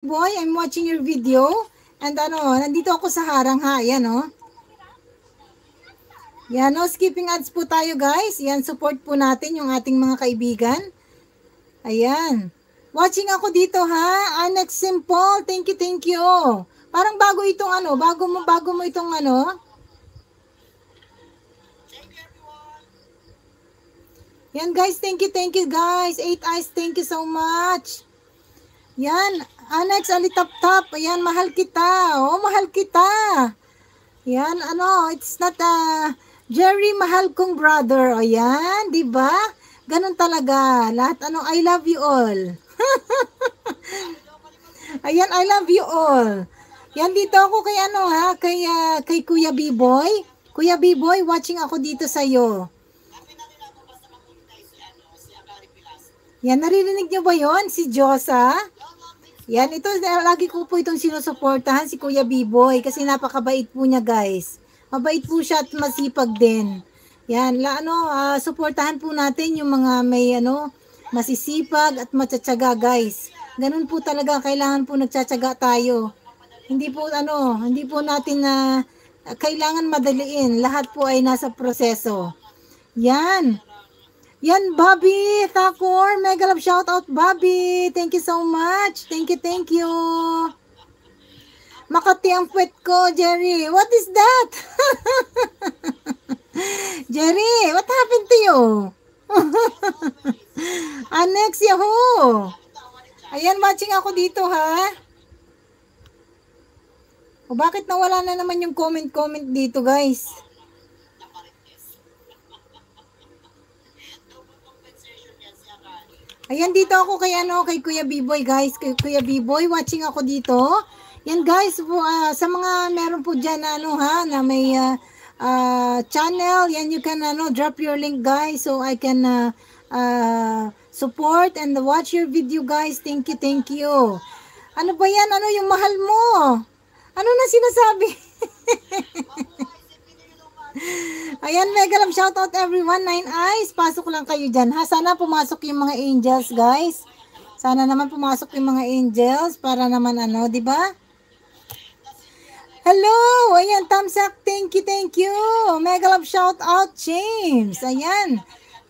Boy, I'm watching your video. And nandito ako sa harang ha. Yan Yan skipping ads po tayo guys. Yan, support po natin yung ating mga kaibigan. Ayan. Watching ako dito ha. Annex Simple. Thank you. Parang bago itong bago mo itong Yan guys, thank you guys. 8 eyes, thank you so much. Yan, Annex Alitap-tap. Ayan, mahal kita. Oh, mahal kita. Yan, it's not Jerry, mahal kong brother. O yan, di ba? Ganun talaga. Lahat I love you all. Ayan, I love you all. Yan, dito ako kay kay Kuya B-Boy. Kuya B-Boy, watching ako dito sa iyo. Yan, naririnig niyo ba yon? Si Josa? Yan, ito, lagi ko po itong sinusuportahan, si Kuya B-Boy, kasi napakabait po niya, guys. Mabait po siya at masipag din. Yan, suportahan po natin yung mga may, masisipag at matsatsaga, guys. Ganun po talaga, kailangan po nagtsatsaga tayo. Hindi po natin kailangan madaliin. Lahat po ay nasa proseso. Yan. Yan, Bobby Thakor, mega love shout out, Bobby. Thank you so much. Thank you. Makati ang puwet ko, Jerry. What is that? Jerry, what happened to you? Annex Yahoo. Ayan, watching ako dito, ha? O bakit nawala na naman yung comment dito, guys? Ayan, dito ako kay Kuya B-Boy, guys. Kay Kuya B-Boy, watching ako dito. Yan, guys, sa mga meron po dyan na may channel, yan, you can drop your link, guys, so I can support and watch your video, guys. Thank you. Ano ba yan? Ano yung mahal mo? Ano na sinasabi? Ayan, mega love shoutout everyone. 9 eyes, pasok lang kayo dyan ha. Sana pumasok yung mga angels, guys. Sana naman pumasok yung mga angels para naman di ba? Hello, ayan, thumbs up. Thank you. Mega love shoutout James. Ayan.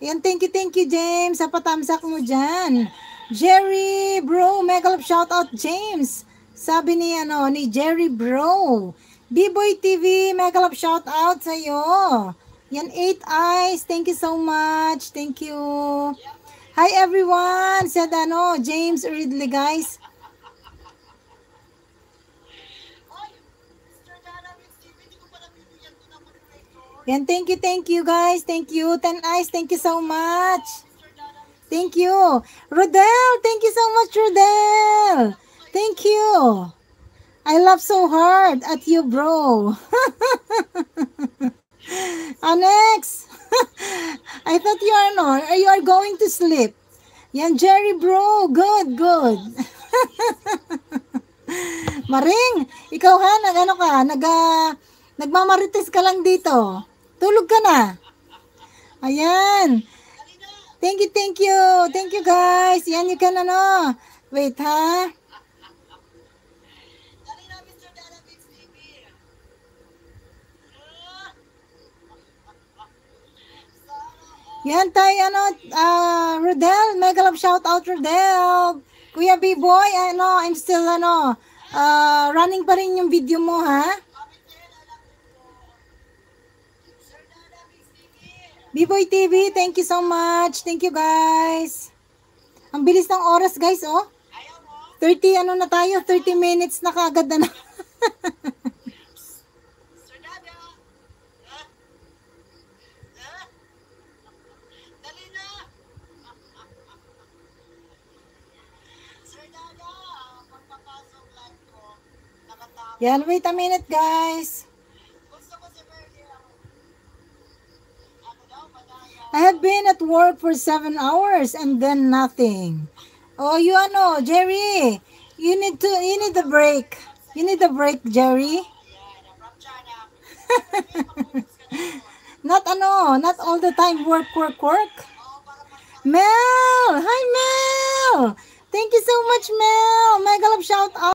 Ayan, thank you James. Sa thumbs up mo dyan. Jerry bro, mega love shoutout James. Sabi ni Jerry bro. B-Boy TV, mega love shout out sa iyo. Yan, 8 eyes. Thank you so much. Thank you. Hi everyone. Said James Ridley, guys. Yan, thank you guys. Thank you. 10 eyes. Thank you so much. Thank you. Rodel, thank you so much, Rodel. Thank you. I laugh so hard at you, bro. Annex. I thought you are going to sleep. Yan, Jerry, bro. Good. Maring, ikaw ha, nagmamarites ka lang dito. Tulog ka na. Ayan. Thank you. Thank you, guys. Yan, you can wait ha. Yan tayo, Rodel, mega love shout out, Rodel. Kuya B-Boy, I'm still, running pa rin yung video mo, ha? B-Boy TV, thank you so much. Thank you, guys. Ang bilis ng oras, guys, oh. 30, na tayo, 30 minutes na kaagad na. Yan, wait a minute, guys. I have been at work for 7 hours and then nothing. Oh, Jerry, you need a break. You need a break, Jerry. Not all the time work. Mel, hi Mel. Thank you so much, Mel. Mega love shout out.